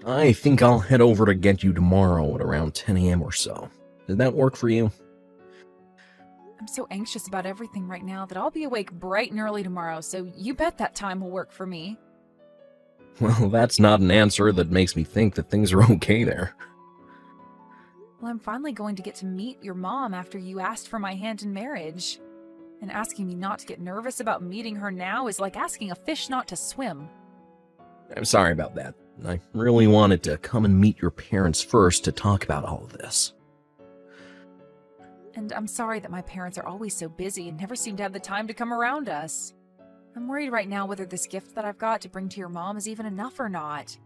I think I'll head over to get you tomorrow at around 10 a.m. or so. Does that work for you? I'm so anxious about everything right now that I'll be awake bright and early tomorrow, so you bet that time will work for me. Well, that's not an answer that makes me think that things are okay there. Well, I'm finally going to get to meet your mom after you asked for my hand in marriage. And asking me not to get nervous about meeting her now is like asking a fish not to swim. I'm sorry about that. I really wanted to come and meet your parents first to talk about all of this. And I'm sorry that my parents are always so busy and never seem to have the time to come around us. I'm worried right now whether this gift that I've got to bring to your mom is even enough or not.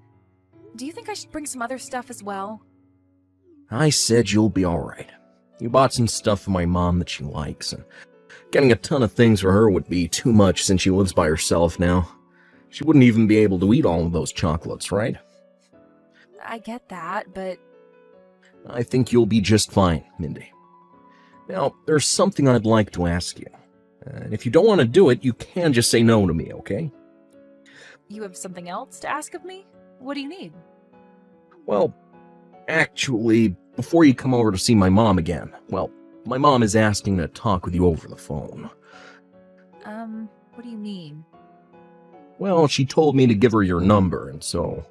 Do you think I should bring some other stuff as well? I said you'll be alright. You bought some stuff for my mom that she likes, and getting a ton of things for her would be too much since she lives by herself now. She wouldn't even be able to eat all of those chocolates, right? I get that, but... I think you'll be just fine, Mindy. Now, there's something I'd like to ask you. And if you don't want to do it, you can just say no to me, okay? You have something else to ask of me? What do you need? Well, actually, before you come over to see my mom again, my mom is asking to talk with you over the phone. What do you mean? Well, she told me to give her your number, and so...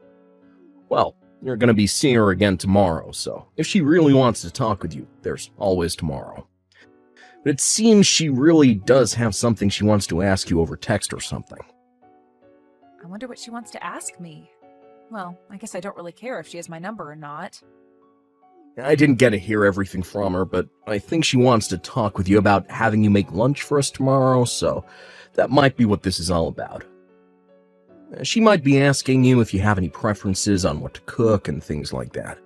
Well, you're going to be seeing her again tomorrow, so if she really wants to talk with you, there's always tomorrow. But it seems she really does have something she wants to ask you over text or something. I wonder what she wants to ask me. Well, I guess I don't really care if she has my number or not. I didn't get to hear everything from her, but I think she wants to talk with you about having you make lunch for us tomorrow, so that might be what this is all about. She might be asking you if you have any preferences on what to cook and things like that.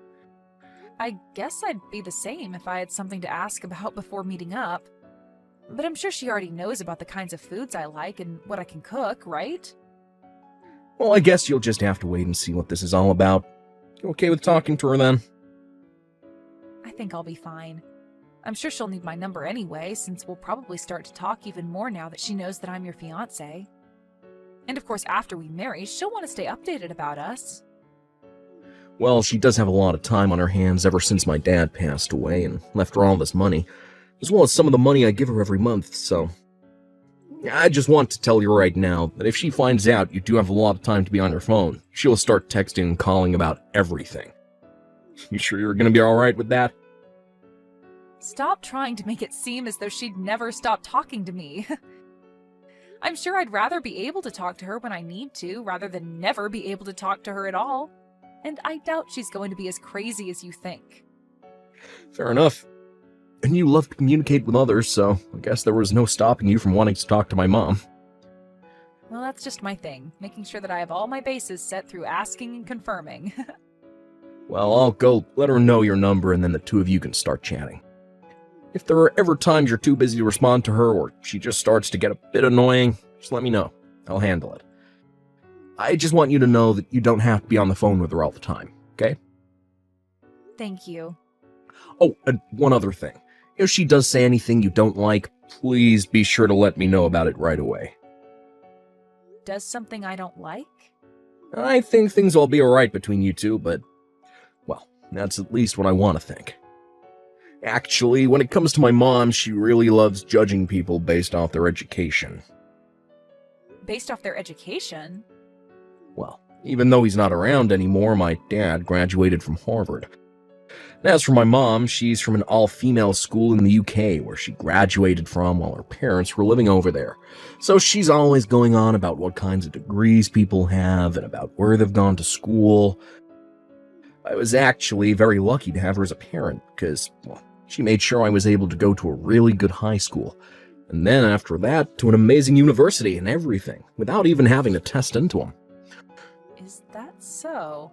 I guess I'd be the same if I had something to ask about before meeting up. But I'm sure she already knows about the kinds of foods I like and what I can cook, right? Well, I guess you'll just have to wait and see what this is all about. You okay with talking to her then? I think I'll be fine. I'm sure she'll need my number anyway, since we'll probably start to talk even more now that she knows that I'm your fiancé. And of course, after we marry, she'll want to stay updated about us. Well, she does have a lot of time on her hands ever since my dad passed away and left her all this money, as well as some of the money I give her every month, so... I just want to tell you right now that if she finds out you do have a lot of time to be on your phone, she'll start texting and calling about everything. You sure you're gonna be alright with that? Stop trying to make it seem as though she'd never stop talking to me. I'm sure I'd rather be able to talk to her when I need to, rather than never be able to talk to her at all. And I doubt she's going to be as crazy as you think. Fair enough. And you love to communicate with others, so I guess there was no stopping you from wanting to talk to my mom. Well, that's just my thing, making sure that I have all my bases set through asking and confirming. Well, I'll go let her know your number and then the two of you can start chatting. If there are ever times you're too busy to respond to her or she just starts to get a bit annoying, just let me know. I'll handle it. I just want you to know that you don't have to be on the phone with her all the time, okay? Thank you. Oh, and one other thing. If she does say anything you don't like, please be sure to let me know about it right away. Does something I don't like? I think things will be alright between you two, but, well, that's at least what I want to think. Actually, when it comes to my mom, she really loves judging people based off their education. Based off their education? Well, even though he's not around anymore, my dad graduated from Harvard. And as for my mom, she's from an all-female school in the UK where she graduated from while her parents were living over there. So she's always going on about what kinds of degrees people have and about where they've gone to school. I was actually very lucky to have her as a parent because, well, she made sure I was able to go to a really good high school. And then after that, to an amazing university and everything, without even having to test into them. Is that so?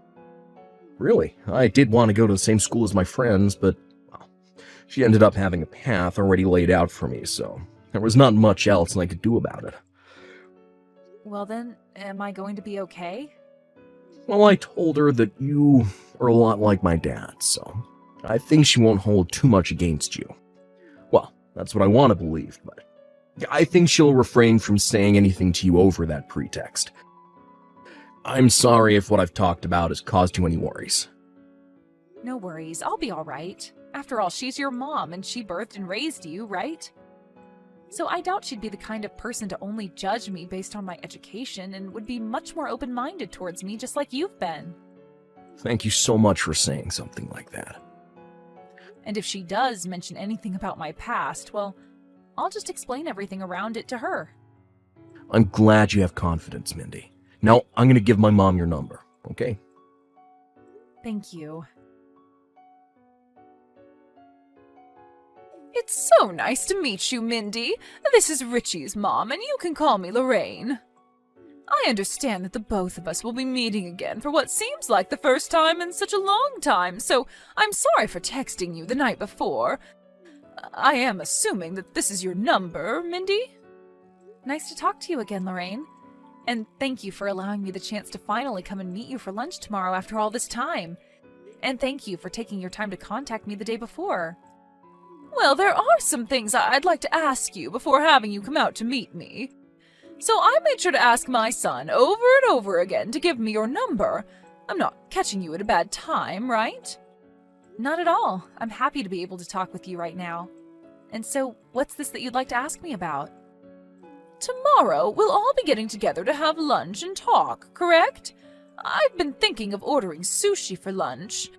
Really, I did want to go to the same school as my friends, but well, she ended up having a path already laid out for me, so there was not much else I could do about it. Well then, am I going to be okay? Well, I told her that you are a lot like my dad, so I think she won't hold too much against you. Well, that's what I want to believe, but I think she'll refrain from saying anything to you over that pretext. I'm sorry if what I've talked about has caused you any worries. No worries, I'll be alright. After all, she's your mom and she birthed and raised you, right? So I doubt she'd be the kind of person to only judge me based on my education and would be much more open-minded towards me just like you've been. Thank you so much for saying something like that. And if she does mention anything about my past, well, I'll just explain everything around it to her. I'm glad you have confidence, Mindy. Now, I'm going to give my mom your number, okay? Thank you. It's so nice to meet you, Mindy. This is Richie's mom, and you can call me Lorraine. I understand that the both of us will be meeting again for what seems like the first time in such a long time, so I'm sorry for texting you the night before. I am assuming that this is your number, Mindy? Nice to talk to you again, Lorraine. And thank you for allowing me the chance to finally come and meet you for lunch tomorrow after all this time. And thank you for taking your time to contact me the day before. Well, there are some things I'd like to ask you before having you come out to meet me. So I made sure to ask my son over and over again to give me your number. I'm not catching you at a bad time, right? Not at all. I'm happy to be able to talk with you right now. And so, what's this that you'd like to ask me about? Tomorrow, we'll all be getting together to have lunch and talk, correct? I've been thinking of ordering sushi for lunch.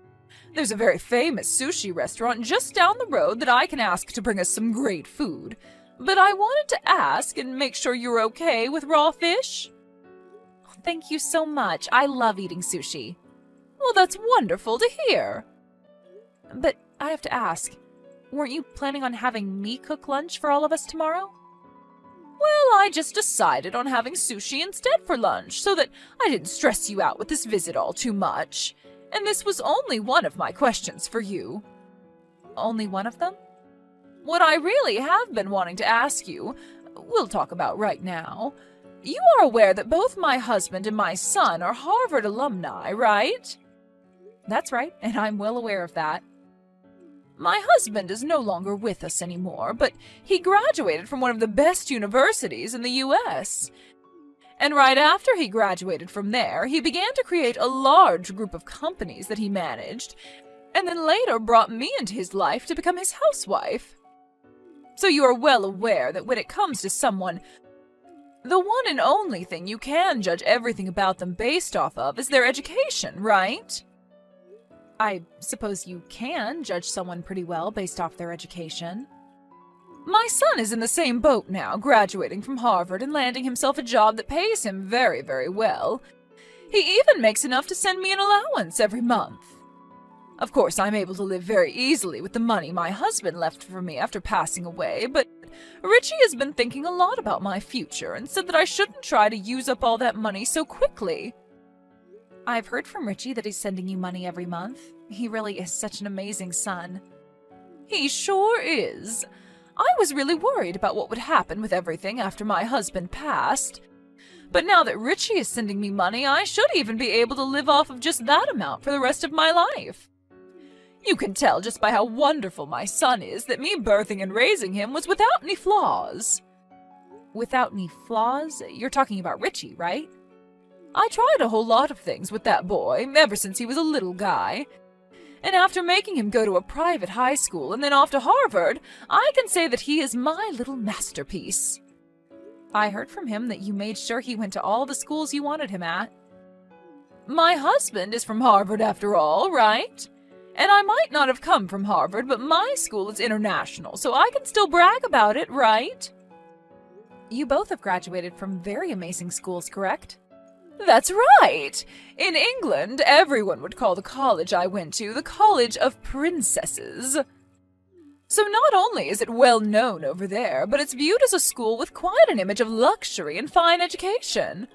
There's a very famous sushi restaurant just down the road that I can ask to bring us some great food. But I wanted to ask and make sure you're okay with raw fish. Thank you so much. I love eating sushi. Well, that's wonderful to hear. But I have to ask, weren't you planning on having me cook lunch for all of us tomorrow? Well, I just decided on having sushi instead for lunch so that I didn't stress you out with this visit all too much. And this was only one of my questions for you. Only one of them? What I really have been wanting to ask you, we'll talk about right now. You are aware that both my husband and my son are Harvard alumni, right? That's right, and I'm well aware of that. My husband is no longer with us anymore, but he graduated from one of the best universities in the U.S., and right after he graduated from there, he began to create a large group of companies that he managed, and then later brought me into his life to become his housewife. So you are well aware that when it comes to someone, the one and only thing you can judge everything about them based off of is their education, right? I suppose you can judge someone pretty well based off their education. My son is in the same boat now, graduating from Harvard and landing himself a job that pays him very, very well. He even makes enough to send me an allowance every month. Of course, I'm able to live very easily with the money my husband left for me after passing away, but Richie has been thinking a lot about my future and said that I shouldn't try to use up all that money so quickly. I've heard from Richie that he's sending you money every month. He really is such an amazing son. He sure is. I was really worried about what would happen with everything after my husband passed. But now that Richie is sending me money, I should even be able to live off of just that amount for the rest of my life. You can tell just by how wonderful my son is that me birthing and raising him was without any flaws. Without any flaws? You're talking about Richie, right? I tried a whole lot of things with that boy ever since he was a little guy. And after making him go to a private high school and then off to Harvard, I can say that he is my little masterpiece. I heard from him that you made sure he went to all the schools you wanted him at. My husband is from Harvard after all, right? And I might not have come from Harvard, but my school is international, so I can still brag about it, right? You both have graduated from very amazing schools, correct? That's right! In England, everyone would call the college I went to the College of Princesses. So not only is it well known over there, but it's viewed as a school with quite an image of luxury and fine education.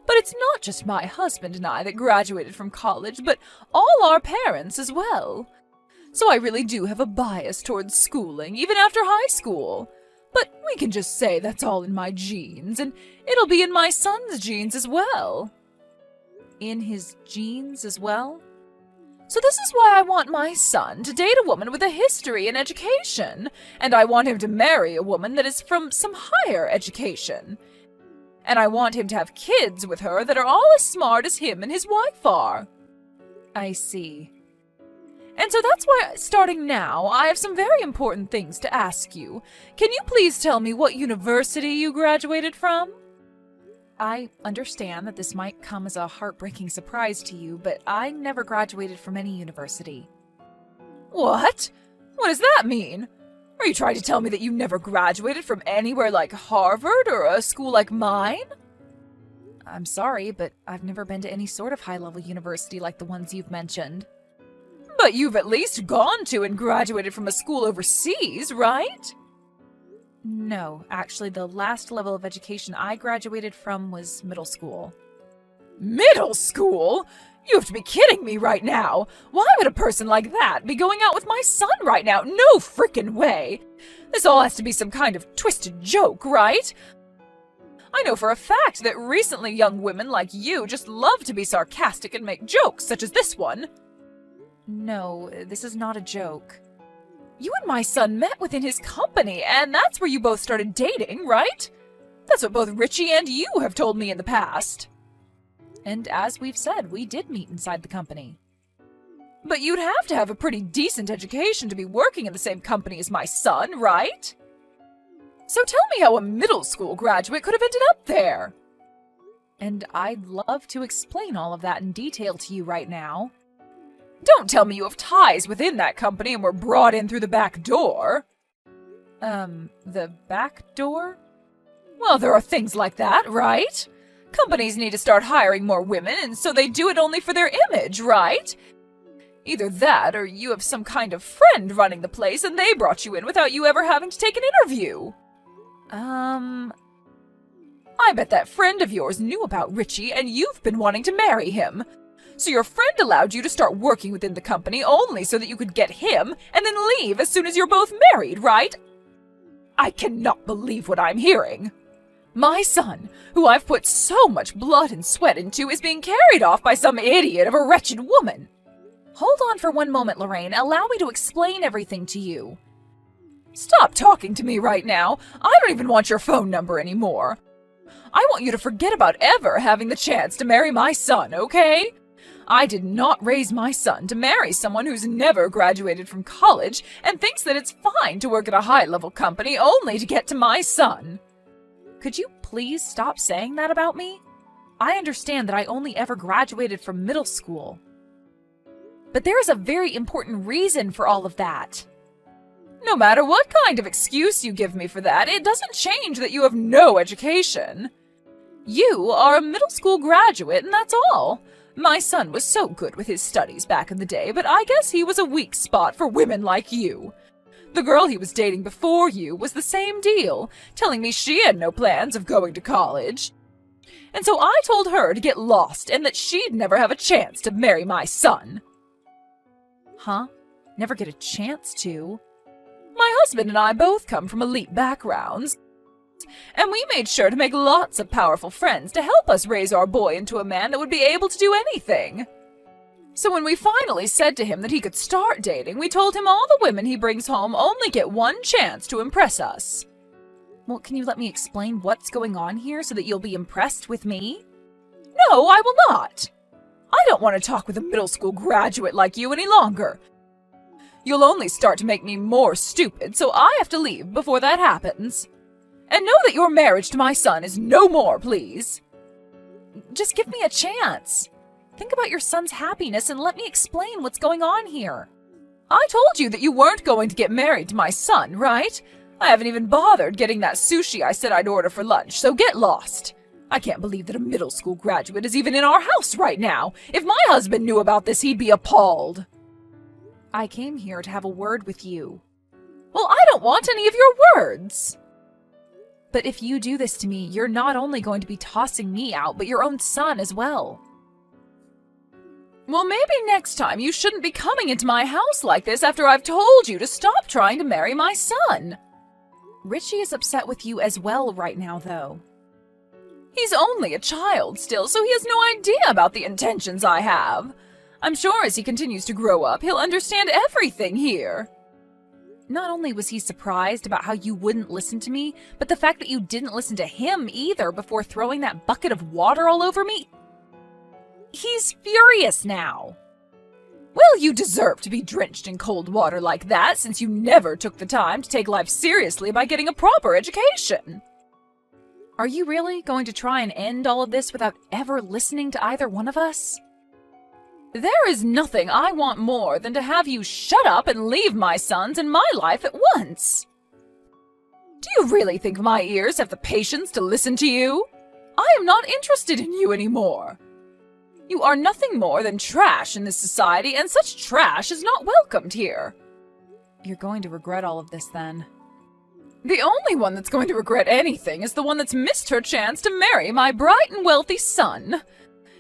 But it's not just my husband and I that graduated from college, but all our parents as well. So I really do have a bias towards schooling, even after high school. But we can just say that's all in my genes, and it'll be in my son's genes as well. In his genes as well? So this is why I want my son to date a woman with a history in education, and I want him to marry a woman that is from some higher education. And I want him to have kids with her that are all as smart as him and his wife are. I see. And so that's why, starting now, I have some very important things to ask you. Can you please tell me what university you graduated from? I understand that this might come as a heartbreaking surprise to you, but I never graduated from any university. What? What does that mean? Are you trying to tell me that you never graduated from anywhere like Harvard or a school like mine? I'm sorry, but I've never been to any sort of high-level university like the ones you've mentioned. But you've at least gone to and graduated from a school overseas, right? No, actually, the last level of education I graduated from was middle school. Middle school? You have to be kidding me right now. Why would a person like that be going out with my son right now? No frickin' way. This all has to be some kind of twisted joke, right? I know for a fact that recently young women like you just love to be sarcastic and make jokes such as this one. No, this is not a joke. You and my son met within his company, and that's where you both started dating, right? That's what both Richie and you have told me in the past. And as we've said, we did meet inside the company. But you'd have to have a pretty decent education to be working in the same company as my son, right? So tell me how a middle school graduate could have ended up there. And I'd love to explain all of that in detail to you right now. Don't tell me you have ties within that company and were brought in through the back door. The back door? Well, there are things like that, right? Companies need to start hiring more women, and so they do it only for their image, right? Either that, or you have some kind of friend running the place and they brought you in without you ever having to take an interview. I bet that friend of yours knew about Richie and you've been wanting to marry him. So your friend allowed you to start working within the company only so that you could get him and then leave as soon as you're both married, right? I cannot believe what I'm hearing. My son, who I've put so much blood and sweat into, is being carried off by some idiot of a wretched woman. Hold on for one moment, Lorraine. Allow me to explain everything to you. Stop talking to me right now. I don't even want your phone number anymore. I want you to forget about ever having the chance to marry my son, okay? I did not raise my son to marry someone who's never graduated from college and thinks that it's fine to work at a high-level company only to get to my son. Could you please stop saying that about me? I understand that I only ever graduated from middle school. But there is a very important reason for all of that. No matter what kind of excuse you give me for that, it doesn't change that you have no education. You are a middle school graduate, and that's all. My son was so good with his studies back in the day, but I guess he was a weak spot for women like you. The girl he was dating before you was the same deal, telling me she had no plans of going to college. And so I told her to get lost and that she'd never have a chance to marry my son. Huh? Never get a chance to? My husband and I both come from elite backgrounds, and we made sure to make lots of powerful friends to help us raise our boy into a man that would be able to do anything. So when we finally said to him that he could start dating, we told him all the women he brings home only get one chance to impress us. Well, can you let me explain what's going on here so that you'll be impressed with me? No, I will not. I don't want to talk with a middle school graduate like you any longer. You'll only start to make me more stupid, so I have to leave before that happens. And know that your marriage to my son is no more, please. Just give me a chance. Think about your son's happiness and let me explain what's going on here. I told you that you weren't going to get married to my son, right? I haven't even bothered getting that sushi I said I'd order for lunch, so get lost. I can't believe that a middle school graduate is even in our house right now. If my husband knew about this, he'd be appalled. I came here to have a word with you. Well, I don't want any of your words. But if you do this to me, you're not only going to be tossing me out, but your own son as well. Well, maybe next time you shouldn't be coming into my house like this after I've told you to stop trying to marry my son. Richie is upset with you as well right now, though. He's only a child still, so he has no idea about the intentions I have. I'm sure as he continues to grow up, he'll understand everything here. Not only was he surprised about how you wouldn't listen to me, but the fact that you didn't listen to him either before throwing that bucket of water all over me. He's furious now. Well, you deserve to be drenched in cold water like that since you never took the time to take life seriously by getting a proper education. Are you really going to try and end all of this without ever listening to either one of us? There is nothing I want more than to have you shut up and leave my sons and my life at once. Do you really think my ears have the patience to listen to you? I am not interested in you anymore. You are nothing more than trash in this society, and such trash is not welcomed here. You're going to regret all of this then. The only one that's going to regret anything is the one that's missed her chance to marry my bright and wealthy son.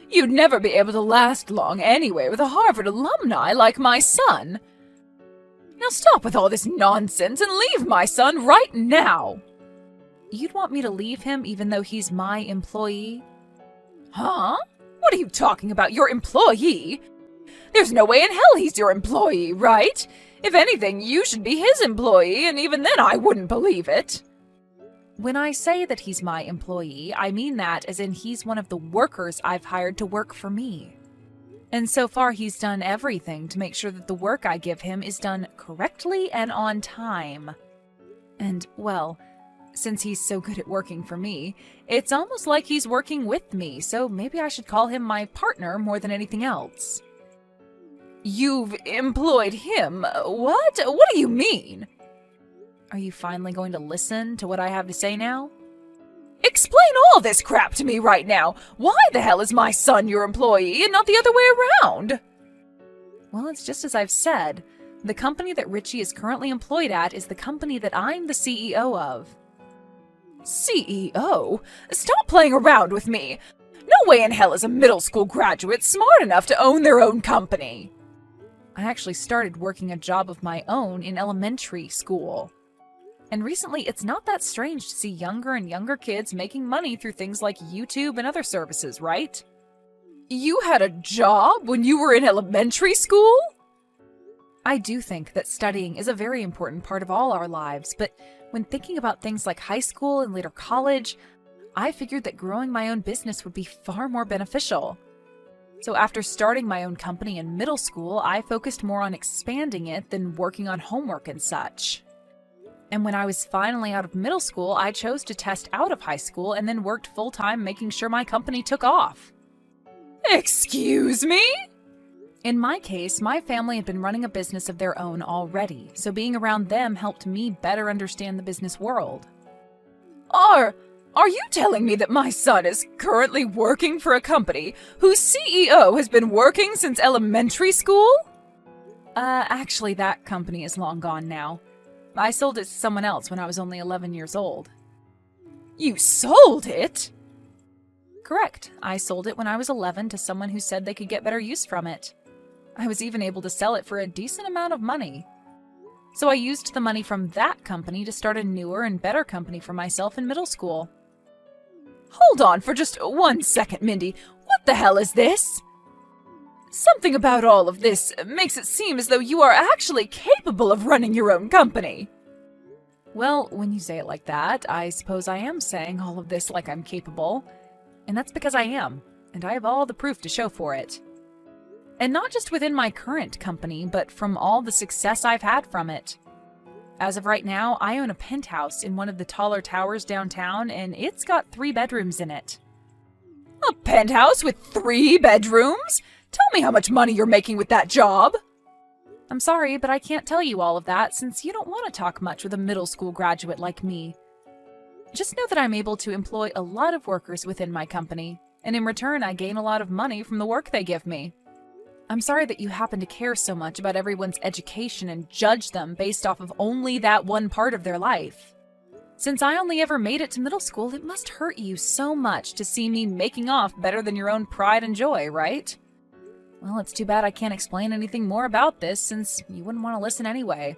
You'd never be able to last long anyway with a Harvard alumni like my son. Now stop with all this nonsense and leave my son right now. You'd want me to leave him even though he's my employee? Huh? What are you talking about, your employee? There's no way in hell he's your employee, right? If anything, you should be his employee, and even then I wouldn't believe it. When I say that he's my employee, I mean that as in he's one of the workers I've hired to work for me. And so far he's done everything to make sure that the work I give him is done correctly and on time. And, well, since he's so good at working for me, it's almost like he's working with me, so maybe I should call him my partner more than anything else. You've employed him? What? What do you mean? Are you finally going to listen to what I have to say now? Explain all this crap to me right now. Why the hell is my son your employee and not the other way around? Well, it's just as I've said. The company that Richie is currently employed at is the company that I'm the CEO of. CEO? Stop playing around with me. No way in hell is a middle school graduate smart enough to own their own company. I actually started working a job of my own in elementary school. And recently, it's not that strange to see younger and younger kids making money through things like YouTube and other services, right? You had a job when you were in elementary school? I do think that studying is a very important part of all our lives, but when thinking about things like high school and later college, I figured that growing my own business would be far more beneficial. So after starting my own company in middle school, I focused more on expanding it than working on homework and such. And when I was finally out of middle school, I chose to test out of high school and then worked full-time making sure my company took off. Excuse me? In my case, my family had been running a business of their own already, so being around them helped me better understand the business world. Are you telling me that my son is currently working for a company whose CEO has been working since elementary school? Actually, that company is long gone now. I sold it to someone else when I was only 11 years old. You sold it? Correct. I sold it when I was 11 to someone who said they could get better use from it. I was even able to sell it for a decent amount of money. So I used the money from that company to start a newer and better company for myself in middle school. Hold on for just 1 second, Mindy. What the hell is this? Something about all of this makes it seem as though you are actually capable of running your own company. Well, when you say it like that, I suppose I am saying all of this like I'm capable. And that's because I am, and I have all the proof to show for it. And not just within my current company, but from all the success I've had from it. As of right now, I own a penthouse in one of the taller towers downtown, and it's got 3 bedrooms in it. A penthouse with 3 bedrooms? Tell me how much money you're making with that job. I'm sorry, but I can't tell you all of that since you don't want to talk much with a middle school graduate like me. Just know that I'm able to employ a lot of workers within my company, and in return I gain a lot of money from the work they give me. I'm sorry that you happen to care so much about everyone's education and judge them based off of only that one part of their life. Since I only ever made it to middle school, it must hurt you so much to see me making off better than your own pride and joy, right? Well, it's too bad I can't explain anything more about this since you wouldn't want to listen anyway.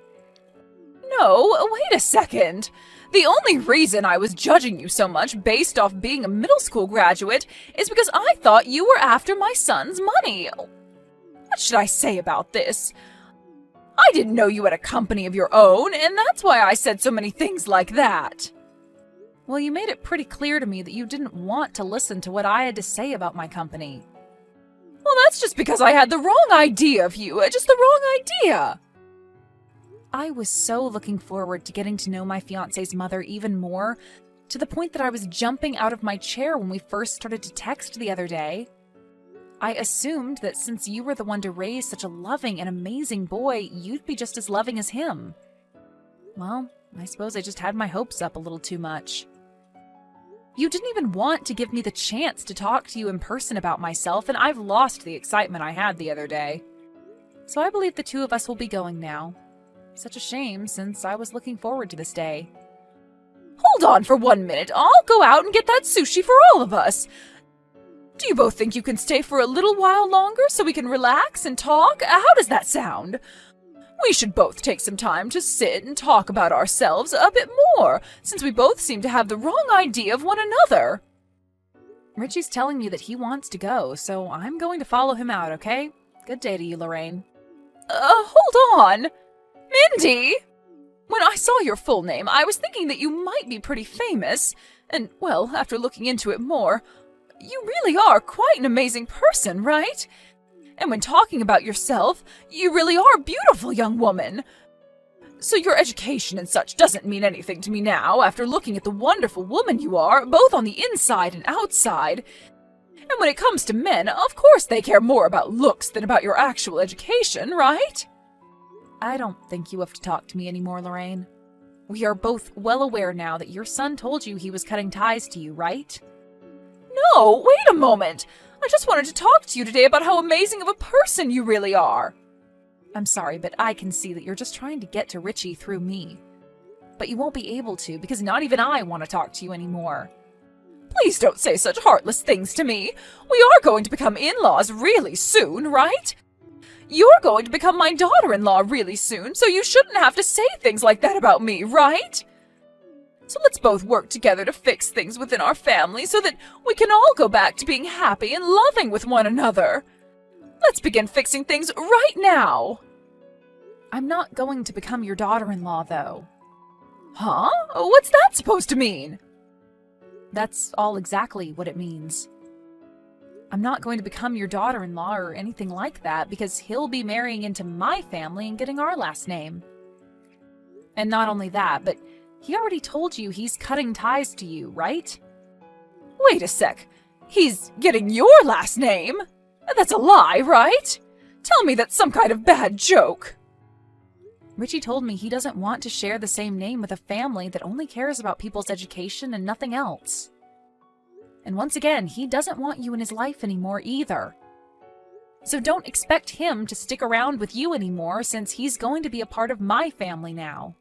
No, wait a second. The only reason I was judging you so much based off being a middle school graduate is because I thought you were after my son's money. What should I say about this? I didn't know you had a company of your own, and that's why I said so many things like that. Well, you made it pretty clear to me that you didn't want to listen to what I had to say about my company. Well, that's just because I had the wrong idea of you, just the wrong idea. I was so looking forward to getting to know my fiancé's mother even more, to the point that I was jumping out of my chair when we first started to text the other day. I assumed that since you were the one to raise such a loving and amazing boy, you'd be just as loving as him. Well, I suppose I just had my hopes up a little too much. You didn't even want to give me the chance to talk to you in person about myself, and I've lost the excitement I had the other day. So I believe the two of us will be going now. Such a shame, since I was looking forward to this day. Hold on for 1 minute. I'll go out and get that sushi for all of us. Do you both think you can stay for a little while longer so we can relax and talk? How does that sound? We should both take some time to sit and talk about ourselves a bit more, since we both seem to have the wrong idea of one another. Richie's telling me that he wants to go, so I'm going to follow him out, okay? Good day to you, Lorraine. Hold on. Mindy! When I saw your full name, I was thinking that you might be pretty famous, and, well, after looking into it more, you really are quite an amazing person, right? And when talking about yourself, you really are a beautiful young woman. So your education and such doesn't mean anything to me now, after looking at the wonderful woman you are, both on the inside and outside. And when it comes to men, of course they care more about looks than about your actual education, right? I don't think you have to talk to me anymore, Lorraine. We are both well aware now that your son told you he was cutting ties to you, right? No, wait a moment! I just wanted to talk to you today about how amazing of a person you really are. I'm sorry, but I can see that you're just trying to get to Richie through me. But you won't be able to, because not even I want to talk to you anymore. Please don't say such heartless things to me. We are going to become in-laws really soon, right? You're going to become my daughter-in-law really soon, so you shouldn't have to say things like that about me, right? So let's both work together to fix things within our family so that we can all go back to being happy and loving with one another. Let's begin fixing things right now. I'm not going to become your daughter-in-law, though. Huh? What's that supposed to mean? That's all exactly what it means. I'm not going to become your daughter-in-law or anything like that because he'll be marrying into my family and getting our last name. And not only that, but he already told you he's cutting ties to you, right? Wait a sec. He's getting your last name? That's a lie, right? Tell me that's some kind of bad joke. Richie told me he doesn't want to share the same name with a family that only cares about people's education and nothing else. And once again, he doesn't want you in his life anymore either. So don't expect him to stick around with you anymore since he's going to be a part of my family now.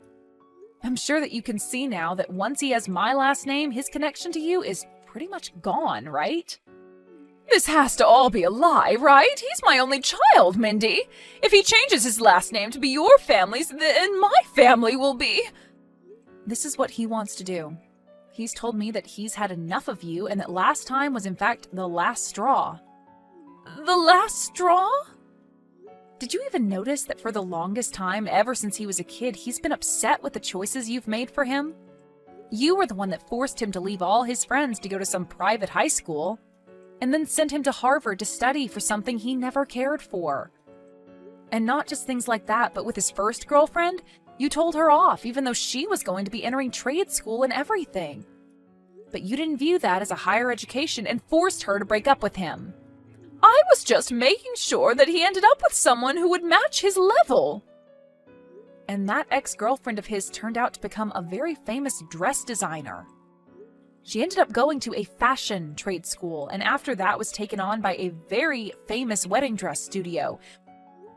I'm sure that you can see now that once he has my last name, his connection to you is pretty much gone, right? This has to all be a lie, right? He's my only child, Mindy. If he changes his last name to be your family's, then my family will be... This is what he wants to do. He's told me that he's had enough of you and that last time was in fact the last straw. The last straw? Did you even notice that for the longest time, ever since he was a kid, he's been upset with the choices you've made for him? You were the one that forced him to leave all his friends to go to some private high school, and then sent him to Harvard to study for something he never cared for. And not just things like that, but with his first girlfriend, you told her off, even though she was going to be entering trade school and everything. But you didn't view that as a higher education and forced her to break up with him. I was just making sure that he ended up with someone who would match his level. And that ex-girlfriend of his turned out to become a very famous dress designer. She ended up going to a fashion trade school, and after that was taken on by a very famous wedding dress studio,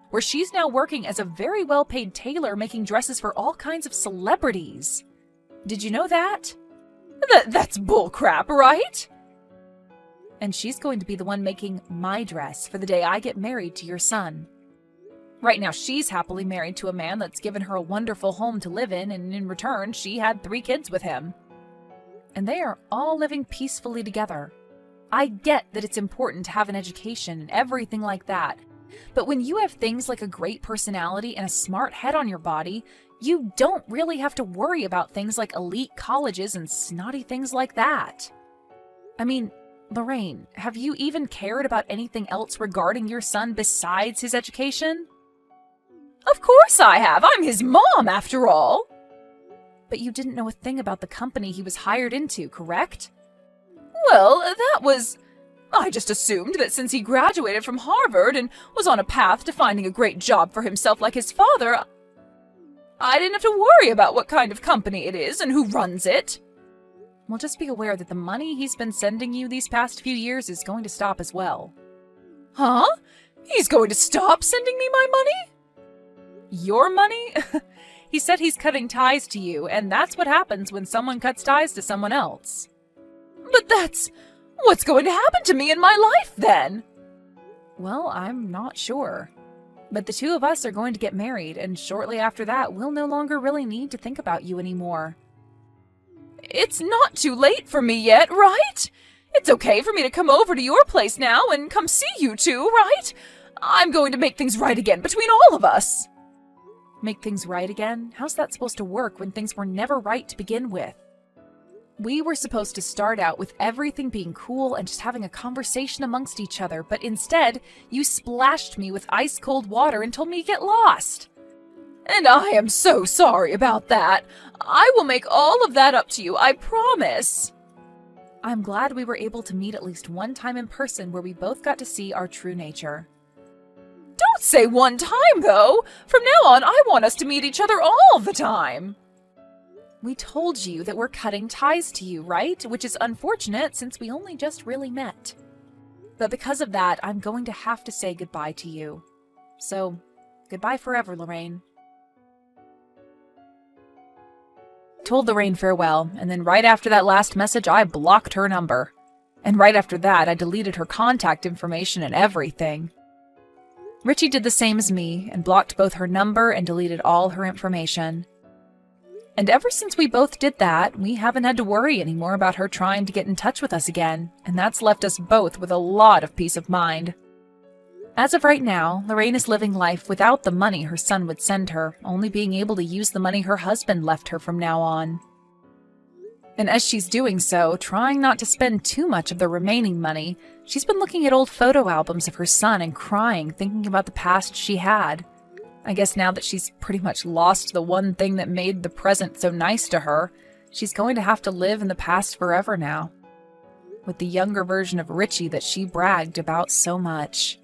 where she's now working as a very well-paid tailor making dresses for all kinds of celebrities. Did you know that? That's bullcrap, right? And she's going to be the one making my dress for the day I get married to your son. Right now, she's happily married to a man that's given her a wonderful home to live in, and in return, she had 3 kids with him. And they are all living peacefully together. I get that it's important to have an education and everything like that, But when you have things like a great personality and a smart head on your body, you don't really have to worry about things like elite colleges and snotty things like that. I mean, Lorraine, have you even cared about anything else regarding your son besides his education? Of course I have. I'm his mom, after all. But you didn't know a thing about the company he was hired into, correct? Well, I just assumed that since he graduated from Harvard and was on a path to finding a great job for himself like his father, I didn't have to worry about what kind of company it is and who runs it. Well, just be aware that the money he's been sending you these past few years is going to stop as well. Huh? He's going to stop sending me my money? Your money? He said he's cutting ties to you, and that's what happens when someone cuts ties to someone else. But what's going to happen to me in my life, then? Well, I'm not sure. But the two of us are going to get married, and shortly after that, we'll no longer really need to think about you anymore. It's not too late for me yet, right? It's okay for me to come over to your place now and come see you two, right? I'm going to make things right again between all of us. Make things right again? How's that supposed to work when things were never right to begin with? We were supposed to start out with everything being cool and just having a conversation amongst each other, but instead, you splashed me with ice-cold water and told me to get lost. And I am so sorry about that. I will make all of that up to you, I promise. I'm glad we were able to meet at least one time in person where we both got to see our true nature. Don't say one time, though. From now on, I want us to meet each other all the time. We told you that we're cutting ties to you, right? Which is unfortunate since we only just really met. But because of that, I'm going to have to say goodbye to you. So, goodbye forever, Lorraine. Told Lorraine farewell, and then right after that last message, I blocked her number. And right after that, I deleted her contact information and everything. Richie did the same as me, and blocked both her number and deleted all her information. And ever since we both did that, we haven't had to worry anymore about her trying to get in touch with us again, and that's left us both with a lot of peace of mind. As of right now, Lorraine is living life without the money her son would send her, only being able to use the money her husband left her from now on. And as she's doing so, trying not to spend too much of the remaining money, she's been looking at old photo albums of her son and crying, thinking about the past she had. I guess now that she's pretty much lost the one thing that made the present so nice to her, she's going to have to live in the past forever now, with the younger version of Richie that she bragged about so much.